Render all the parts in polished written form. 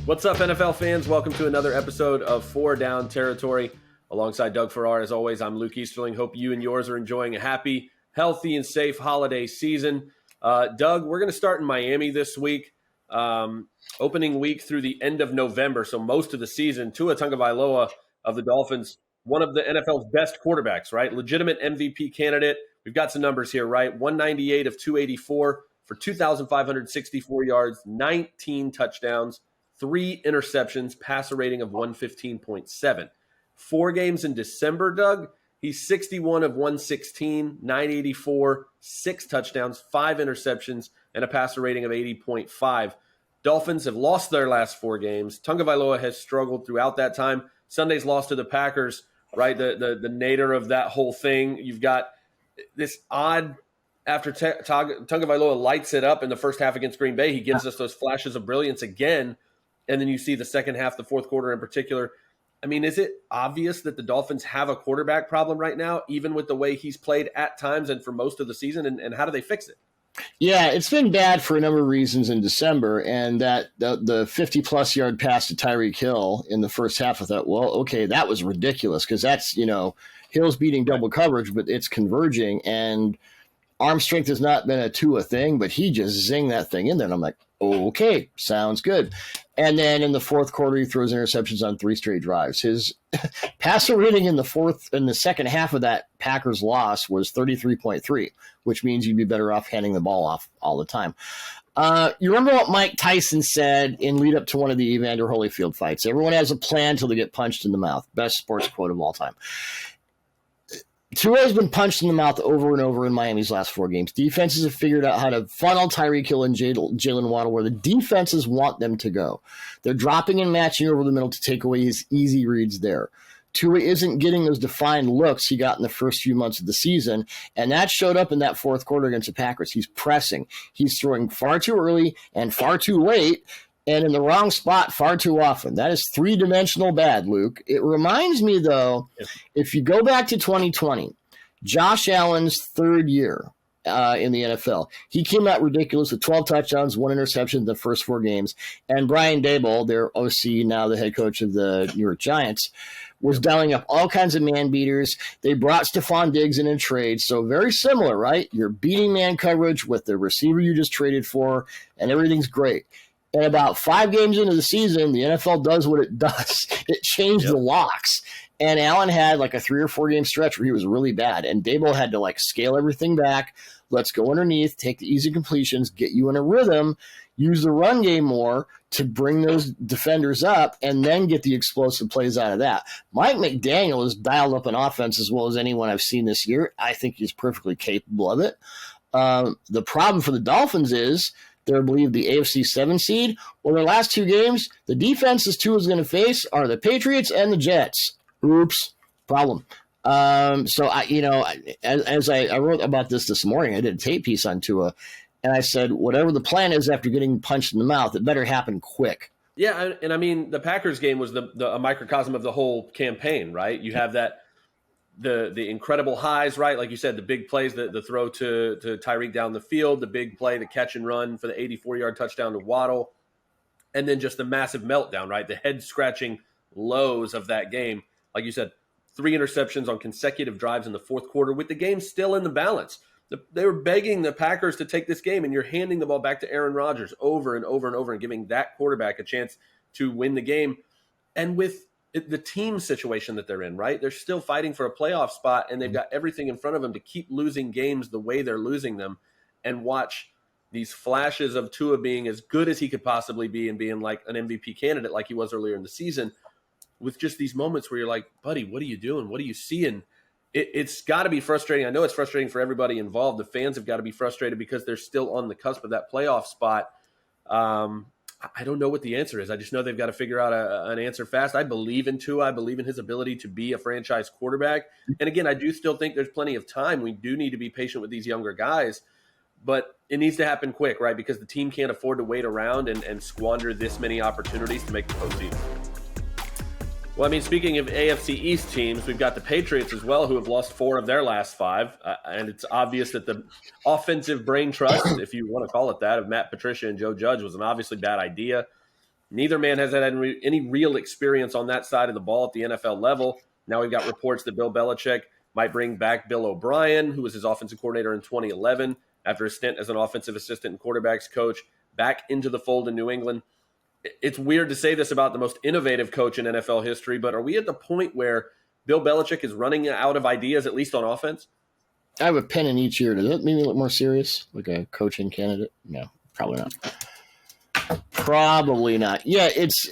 What's up, NFL fans? Welcome to another episode of Four Down Territory. Alongside Doug Farrar, as always, I'm Luke Easterling. Hope you and yours are enjoying a happy, healthy, and safe holiday season. Doug, we're going to start in Miami this week, opening week through the end of November, so most of the season. Tua Tagovailoa of the Dolphins, one of the NFL's best quarterbacks, right? Legitimate MVP candidate. We've got some numbers here, right? 198 of 284 for 2,564 yards, 19 touchdowns, 3 interceptions, passer rating of 115.7. 4 games in December, Doug, he's 61 of 116, 984, 6 touchdowns, 5 interceptions, and a passer rating of 80.5. Dolphins have lost their last 4 games. Tagovailoa has struggled throughout that time. Sunday's loss to the Packers, right? The nadir of that whole thing. You've got this odd, after Tagovailoa lights it up in the first half against Green Bay, he gives us those flashes of brilliance again. And then you see the second half, the fourth quarter in particular. I mean, is it obvious that the Dolphins have a quarterback problem right now, even with the way he's played at times and for most of the season? And how do they fix it? Yeah, it's been bad for a number of reasons in December. And that the 50-plus yard pass to Tyreek Hill in the first half, I thought, well, okay, that was ridiculous because that's, Hill's beating double coverage, but it's converging. And arm strength has not been a Tua thing, but he just zinged that thing in there. And I'm like, okay, sounds good. And then in the fourth quarter, he throws interceptions on 3 straight drives. His passer rating in the second half of that Packers loss was 33.3, which means you'd be better off handing the ball off all the time. You remember what Mike Tyson said in lead up to one of the Evander Holyfield fights? Everyone has a plan till they get punched in the mouth. Best sports quote of all time. Tua has been punched in the mouth over and over in Miami's last 4 games. Defenses have figured out how to funnel Tyreek Hill and Jalen Waddle where the defenses want them to go. They're dropping and matching over the middle to take away his easy reads there. Tua isn't getting those defined looks he got in the first few months of the season, and that showed up in that fourth quarter against the Packers. He's pressing. He's throwing far too early and far too late, and in the wrong spot far too often. That is 3-dimensional bad, Luke. It reminds me, though, if you go back to 2020, Josh Allen's third year in the NFL, he came out ridiculous with 12 touchdowns, 1 interception in the first 4 games. And Brian Daboll, their OC, now the head coach of the New York Giants, was dialing up all kinds of man beaters. They brought Stephon Diggs in a trade. So very similar, right? You're beating man coverage with the receiver you just traded for, and everything's great. And about 5 games into the season, the NFL does what it does. It changed the locks. And Allen had like a 3 or 4 game stretch where he was really bad. And Daboll had to scale everything back. Let's go underneath, take the easy completions, get you in a rhythm, use the run game more to bring those defenders up, and then get the explosive plays out of that. Mike McDaniel has dialed up an offense as well as anyone I've seen this year. I think he's perfectly capable of it. The problem for the Dolphins is they're believed the AFC 7 seed. Well, their last 2 games, the defenses Tua is going to face are the Patriots and the Jets. Oops, problem. So I wrote about this morning. I did a tape piece on Tua, and I said, whatever the plan is after getting punched in the mouth, it better happen quick. Yeah, and I mean, the Packers game was a microcosm of the whole campaign, right? You have that the incredible highs, right? Like you said, the big plays, the throw to Tyreek down the field, the big play, the catch and run for the 84-yard touchdown to Waddle, and then just the massive meltdown, right? The head-scratching lows of that game. Like you said, 3 interceptions on consecutive drives in the fourth quarter with the game still in the balance. They were begging the Packers to take this game, and you're handing the ball back to Aaron Rodgers over and over and over and giving that quarterback a chance to win the game. And with the team situation that they're in, right? They're still fighting for a playoff spot, and they've got everything in front of them to keep losing games the way they're losing them, and watch these flashes of Tua being as good as he could possibly be and being like an MVP candidate like he was earlier in the season, with just these moments where you're like, buddy, what are you doing? What are you seeing? It's got to be frustrating. I know it's frustrating for everybody involved. The fans have got to be frustrated because they're still on the cusp of that playoff spot. I don't know what the answer is. I just know they've got to figure out an answer fast. I believe in Tua. I believe in his ability to be a franchise quarterback. And again, I do still think there's plenty of time. We do need to be patient with these younger guys, but it needs to happen quick, right? Because the team can't afford to wait around and squander this many opportunities to make the postseason. Well, I mean, speaking of AFC East teams, we've got the Patriots as well, who have lost 4 of their last 5. And it's obvious that the offensive brain trust, if you want to call it that, of Matt Patricia and Joe Judge was an obviously bad idea. Neither man has had any real experience on that side of the ball at the NFL level. Now we've got reports that Bill Belichick might bring back Bill O'Brien, who was his offensive coordinator in 2011, after a stint as an offensive assistant and quarterbacks coach, back into the fold in New England. It's weird to say this about the most innovative coach in NFL history, but are we at the point where Bill Belichick is running out of ideas, at least on offense? I have a pen in each ear. Does that make me look more serious? Like a coaching candidate? No, probably not. Probably not. Yeah, it's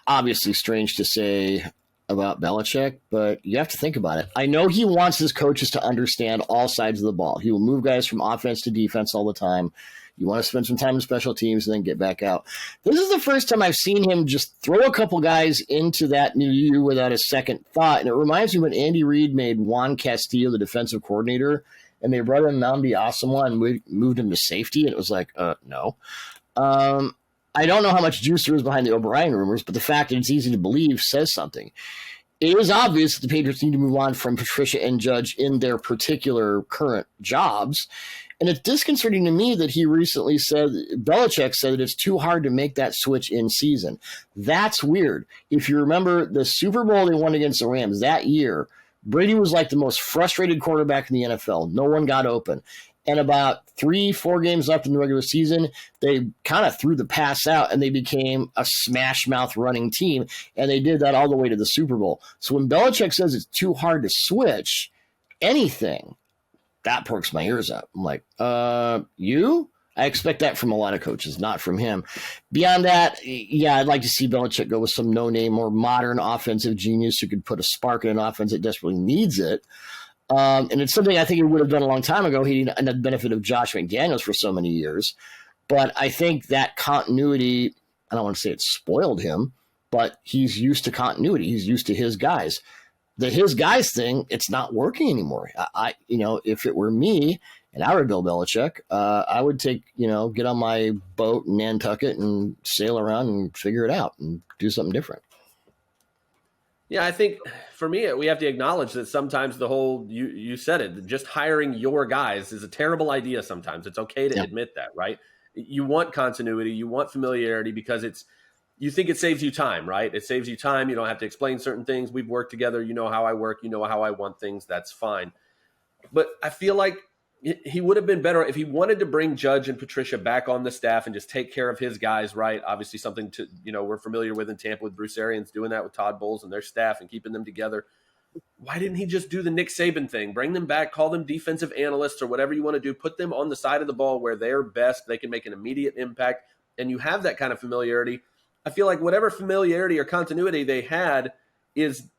obviously strange to say about Belichick, but you have to think about it. I know he wants his coaches to understand all sides of the ball. He will move guys from offense to defense all the time. You want to spend some time in special teams and then get back out. This is the first time I've seen him just throw a couple guys into that milieu without a second thought. And it reminds me when Andy Reid made Juan Castillo the defensive coordinator, and they brought in Nnamdi Asomugha and moved him to safety. And it was like, no. I don't know how much juice there is behind the O'Brien rumors, but the fact that it's easy to believe says something. It is obvious that the Patriots need to move on from Patricia and Judge in their particular current jobs. And it's disconcerting to me that he recently said, Belichick said that it's too hard to make that switch in season. That's weird. If you remember the Super Bowl they won against the Rams that year, Brady was like the most frustrated quarterback in the NFL. No one got open. And about 3-4 games left in the regular season, they kind of threw the pass out and they became a smash mouth running team. And they did that all the way to the Super Bowl. So when Belichick says it's too hard to switch anything, that perks my ears up. I'm like, you? I expect that from a lot of coaches, not from him. Beyond that, yeah, I'd like to see Belichick go with some no-name, more modern offensive genius who could put a spark in an offense that desperately needs it. And it's something I think he would have done a long time ago. He didn't have the benefit of Josh McDaniels for so many years. But I think that continuity, I don't want to say it spoiled him, but he's used to continuity. He's used to his guys. The his guys thing, it's not working anymore. If it were me and I were Bill Belichick, I would get on my boat in Nantucket and sail around and figure it out and do something different. Yeah, I think for me, we have to acknowledge that sometimes the whole, you said it, just hiring your guys is a terrible idea sometimes. It's okay to admit that, right? You want continuity, you want familiarity because you think it saves you time, right? It saves you time. You don't have to explain certain things. We've worked together. You know how I work. You know how I want things. That's fine. But I feel like he would have been better if he wanted to bring Judge and Patricia back on the staff and just take care of his guys, right? Obviously something we're familiar with in Tampa with Bruce Arians doing that with Todd Bowles and their staff and keeping them together. Why didn't he just do the Nick Saban thing? Bring them back, call them defensive analysts or whatever you want to do. Put them on the side of the ball where they're best. They can make an immediate impact. And you have that kind of familiarity. I feel like whatever familiarity or continuity they had is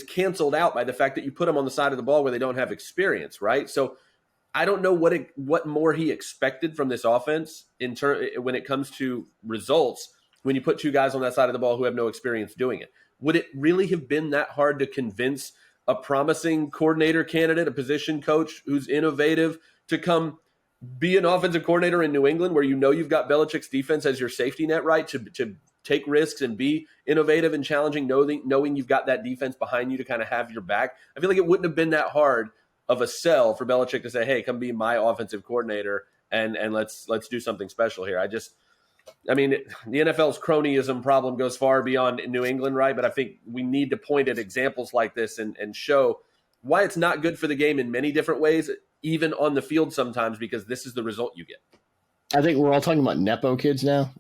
canceled out by the fact that you put them on the side of the ball where they don't have experience, right? So I don't know what more he expected from this offense when it comes to results when you put two guys on that side of the ball who have no experience doing it. Would it really have been that hard to convince a promising coordinator candidate, a position coach who's innovative, to come be an offensive coordinator in New England where you've got Belichick's defense as your safety net, right? To take risks and be innovative and challenging, knowing you've got that defense behind you to kind of have your back. I feel like it wouldn't have been that hard of a sell for Belichick to say, hey, come be my offensive coordinator and let's do something special here. The NFL's cronyism problem goes far beyond New England, right? But I think we need to point at examples like this and show why it's not good for the game in many different ways, even on the field sometimes, because this is the result you get. I think we're all talking about Nepo kids now.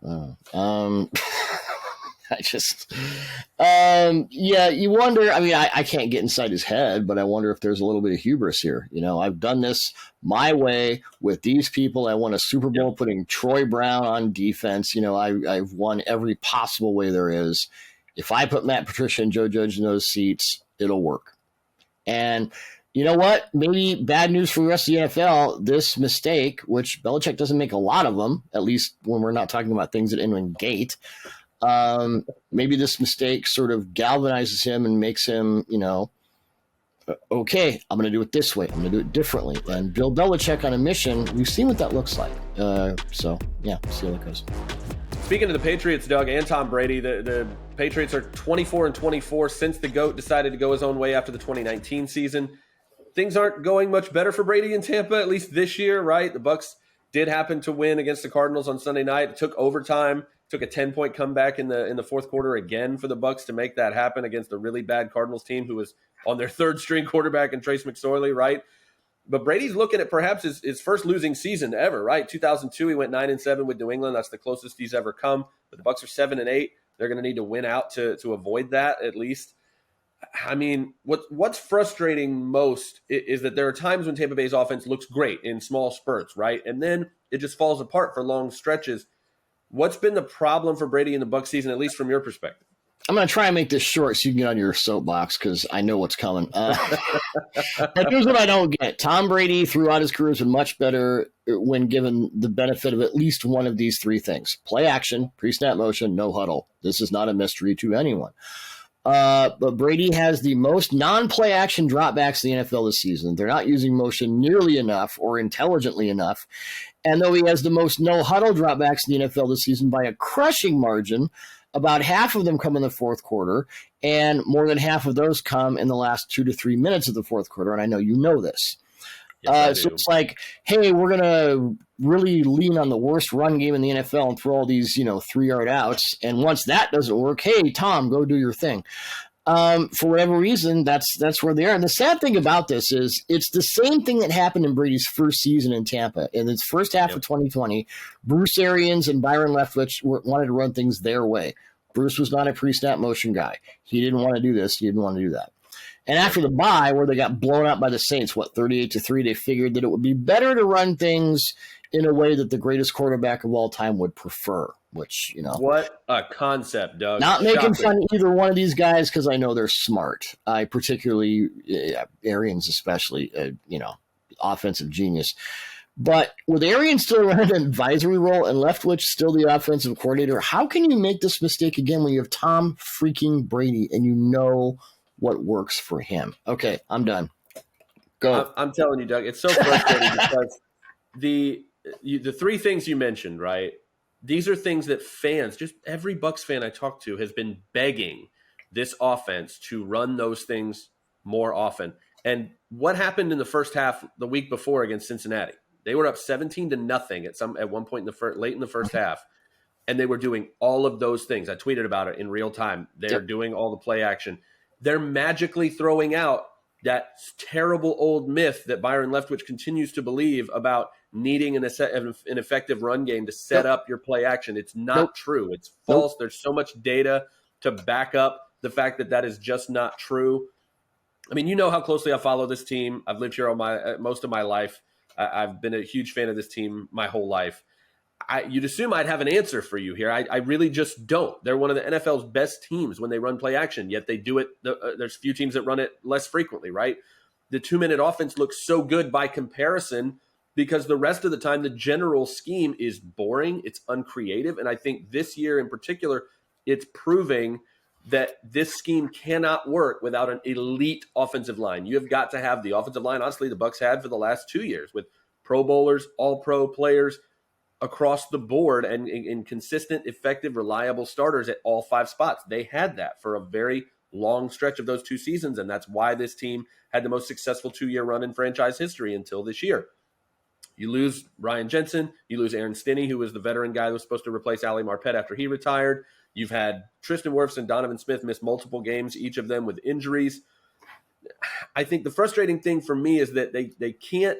You wonder, I can't get inside his head, but I wonder if there's a little bit of hubris here. I've done this my way with these people. I won a Super Bowl putting Troy Brown on defense. I've won every possible way there is. If I put Matt Patricia and Joe Judge in those seats, it'll work. And you know what? Maybe bad news for the rest of the NFL, this mistake, which Belichick doesn't make a lot of them, at least when we're not talking about things that end in gate. Maybe this mistake sort of galvanizes him and makes him, okay, I'm going to do it this way. I'm going to do it differently. And Bill Belichick on a mission, we've seen what that looks like. See how that goes. Speaking of the Patriots, Doug, and Tom Brady, the Patriots are 24-24 since the GOAT decided to go his own way after the 2019 season. Things aren't going much better for Brady in Tampa, at least this year, right? The Bucs did happen to win against the Cardinals on Sunday night. It took overtime. Took a 10-point comeback in the fourth quarter again for the Bucs to make that happen against a really bad Cardinals team who was on their third string quarterback in Trace McSorley, right? But Brady's looking at perhaps his first losing season ever, right? 2002, he went 9-7 with New England. That's the closest he's ever come. But the Bucs are 7-8. They're going to need to win out to avoid that at least. I mean, what's frustrating most is that there are times when Tampa Bay's offense looks great in small spurts, right? And then it just falls apart for long stretches. What's been the problem for Brady in the Bucs season, at least from your perspective? I'm going to try and make this short so you can get on your soapbox because I know what's coming. But here's what I don't get. Tom Brady, throughout his career, has been much better when given the benefit of at least one of these three things. Play action, pre-snap motion, no huddle. This is not a mystery to anyone. But Brady has the most non-play action dropbacks in the NFL this season. They're not using motion nearly enough or intelligently enough. And though he has the most no-huddle dropbacks in the NFL this season by a crushing margin, about half of them come in the fourth quarter, and more than half of those come in the last 2 to 3 minutes of the fourth quarter, and I know you know this. Yes, so it's like, hey, we're going to really lean on the worst run game in the NFL and throw all these, 3-yard outs, and once that doesn't work, hey, Tom, go do your thing. For whatever reason, that's where they are. And the sad thing about this is it's the same thing that happened in Brady's first season in Tampa. In his first half of 2020, Bruce Arians and Byron Leftwich wanted to run things their way. Bruce was not a pre-snap motion guy. He didn't want to do this. He didn't want to do that. And after the bye, where they got blown out by the Saints, 38-3, they figured that it would be better to run things in a way that the greatest quarterback of all time would prefer, which, What a concept, Doug. Not making fun of either one of these guys because I know they're smart. I particularly, Arians especially, offensive genius. But with Arians still running an advisory role and Leftwich still the offensive coordinator, how can you make this mistake again when you have Tom freaking Brady and you know what works for him? Okay, I'm done. Go. I'm telling you, Doug, it's so frustrating because the three things you mentioned, right? These are things that fans, just every Bucs fan I talk to, has been begging this offense to run those things more often. And what happened in the first half the week before against Cincinnati? They were up 17-0 at one point late in the first half, and they were doing all of those things. I tweeted about it in real time. They're doing all the play action. They're magically throwing out that terrible old myth that Byron Leftwich continues to believe about needing an effective run game to set up your play action. It's not true. It's false. There's so much data to back up the fact that that is just not true. I mean, you know how closely I follow this team. I've lived here most of my life. I've been a huge fan of this team my whole life. You'd assume I'd have an answer for you here. I really just don't. They're one of the NFL's best teams when they run play action, yet they do it. There's few teams that run it less frequently, right? The 2-minute offense looks so good by comparison because the rest of the time, the general scheme is boring. It's uncreative. And I think this year in particular, it's proving that this scheme cannot work without an elite offensive line. You have got to have the offensive line, honestly, the Bucs had for the last 2 years with Pro Bowlers, All-Pro players across the board and consistent, effective, reliable starters at all 5 spots. They had that for a very long stretch of those 2 seasons, and that's why this team had the most successful 2-year run in franchise history until this year. You lose Ryan Jensen. You lose Aaron Stinney, who was the veteran guy that was supposed to replace Ali Marpet after he retired. You've had Tristan Wirfs and Donovan Smith miss multiple games, each of them with injuries. I think the frustrating thing for me is that they can't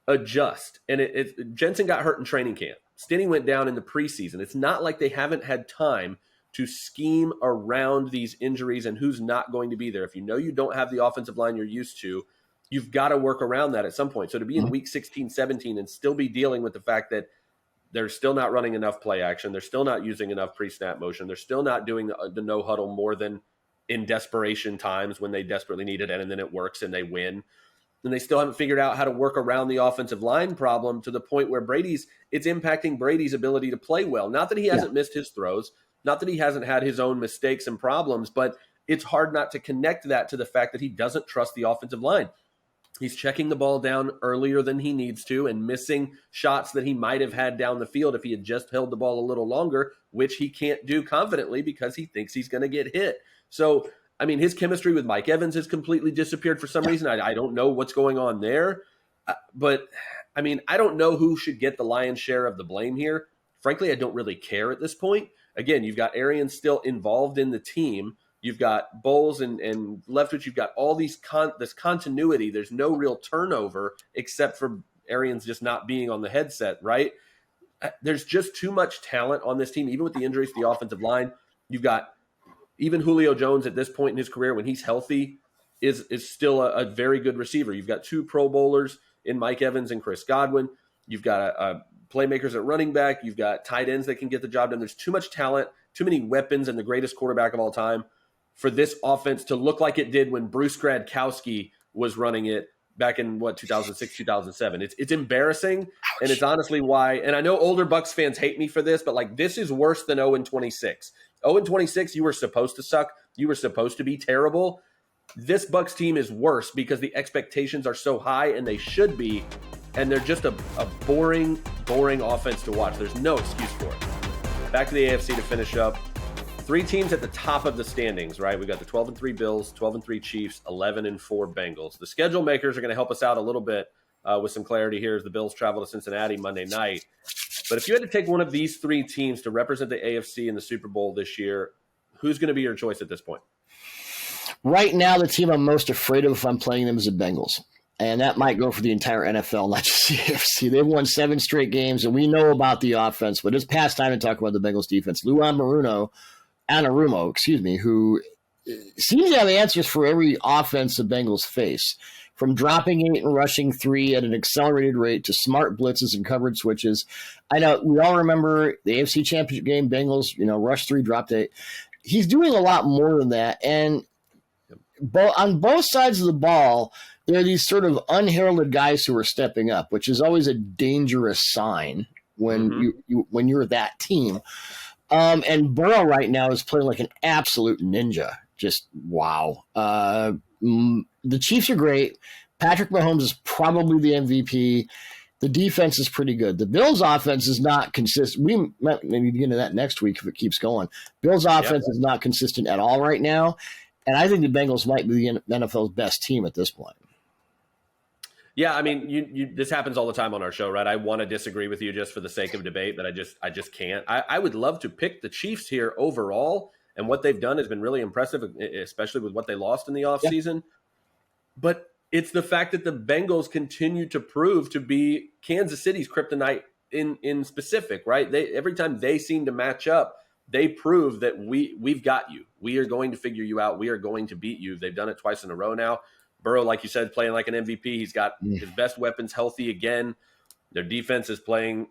adjust. And Jensen got hurt in training camp. Stinney went down in the preseason. It's not like they haven't had time to scheme around these injuries and who's not going to be there. If you know you don't have the offensive line you're used to, you've got to work around that at some point. So to be in week 16, 17 and still be dealing with the fact that they're still not running enough play action, they're still not using enough pre-snap motion, they're still not doing the no huddle more than in desperation times when they desperately need it, and then it works and they win. And they still haven't figured out how to work around the offensive line problem to the point where it's impacting Brady's ability to play well. Not that he hasn't missed his throws, not that he hasn't had his own mistakes and problems, but it's hard not to connect that to the fact that he doesn't trust the offensive line. He's checking the ball down earlier than he needs to and missing shots that he might have had down the field if he had just held the ball a little longer, which he can't do confidently because he thinks he's going to get hit. So, I mean, his chemistry with Mike Evans has completely disappeared for some reason. I don't know what's going on there. But, I mean, I don't know who should get the lion's share of the blame here. frankly, I don't really care at this point. Again, you've got Arians still involved in the team. You've got Bowles and Leftwich. You've got all these this continuity. There's no real turnover except for Arians just not being on the headset, right? There's just too much talent on this team, even with the injuries to the offensive line. You've got even Julio Jones at this point in his career, when he's healthy, is still a very good receiver. You've got 2 Pro Bowlers in Mike Evans and Chris Godwin. You've got playmakers at running back. You've got tight ends that can get the job done. There's too much talent, too many weapons, and the greatest quarterback of all time for this offense to look like it did when Bruce Gradkowski was running it back in 2006, 2007. It's embarrassing, and it's honestly why. And I know older Bucs fans hate me for this, but like this is worse than 0-26. 0-26, you were supposed to suck. You were supposed to be terrible. This Bucs team is worse because the expectations are so high, and they should be, and they're just a boring offense to watch. There's no excuse for it. Back to the AFC to finish up. 3 teams at the top of the standings, right? We've got the 12-3 Bills, 12-3 Chiefs, 11-4 Bengals. The schedule makers are going to help us out a little bit with some clarity here as the Bills travel to Cincinnati Monday night. But if you had to take one of these 3 teams to represent the AFC in the Super Bowl this year, who's going to be your choice at this point? Right now, the team I'm most afraid of if I'm playing them is the Bengals. And that might go for the entire NFL, not just the AFC. They've won 7 straight games, and we know about the offense, but it's past time to talk about the Bengals defense. Anarumo, who seems to have answers for every offense the Bengals face, from dropping 8 and rushing 3 at an accelerated rate to smart blitzes and coverage switches. I know we all remember the AFC Championship game, Bengals, rushed 3, dropped 8. He's doing a lot more than that, and on both sides of the ball, there are these sort of unheralded guys who are stepping up, which is always a dangerous sign when when you're that team. And Burrow right now is playing like an absolute ninja. Just wow. The Chiefs are great. Patrick Mahomes is probably the MVP. The defense is pretty good. The Bills' offense is not consistent. We might maybe get into that next week if it keeps going. Bills' offense is not consistent at all right now. And I think the Bengals might be the NFL's best team at this point. Yeah, I mean, this happens all the time on our show, right? I want to disagree with you just for the sake of debate, but I just can't. I would love to pick the Chiefs here overall, and what they've done has been really impressive, especially with what they lost in the offseason. Yeah. But it's the fact that the Bengals continue to prove to be Kansas City's kryptonite in specific, right? Every time they seem to match up, they prove that we've got you. We are going to figure you out. We are going to beat you. They've done it twice in a row now. Burrow, like you said, playing like an MVP. He's got his best weapons healthy again. Their defense is playing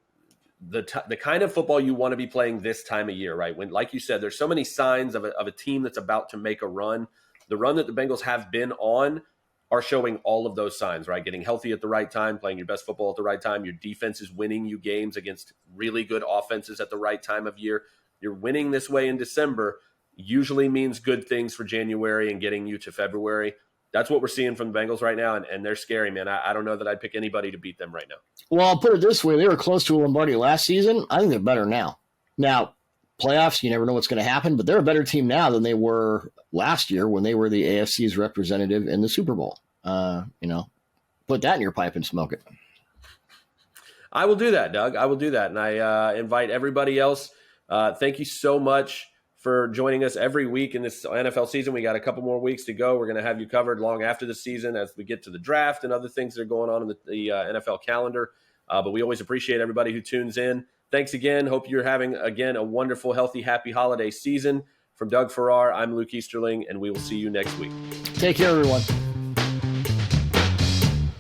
the kind of football you want to be playing this time of year, right? When, like you said, there's so many signs of a team that's about to make a run. The run that the Bengals have been on are showing all of those signs, right? Getting healthy at the right time, playing your best football at the right time. Your defense is winning you games against really good offenses at the right time of year. You're winning this way in December usually means good things for January and getting you to February. That's what we're seeing from the Bengals right now, and they're scary, man. I don't know that I'd pick anybody to beat them right now. Well, I'll put it this way. They were close to a Lombardi last season. I think they're better now. Now, playoffs, you never know what's going to happen, but they're a better team now than they were last year when they were the AFC's representative in the Super Bowl. Put that in your pipe and smoke it. I will do that, Doug. I will do that, and I invite everybody else. Thank you so much for joining us every week in this NFL season. We got a couple more weeks to go. We're going to have you covered long after the season as we get to the draft and other things that are going on in the NFL calendar. But we always appreciate everybody who tunes in. Thanks again. Hope you're having, again, a wonderful, healthy, happy holiday season. From Doug Farrar, I'm Luke Easterling, and we will see you next week. Take care, everyone.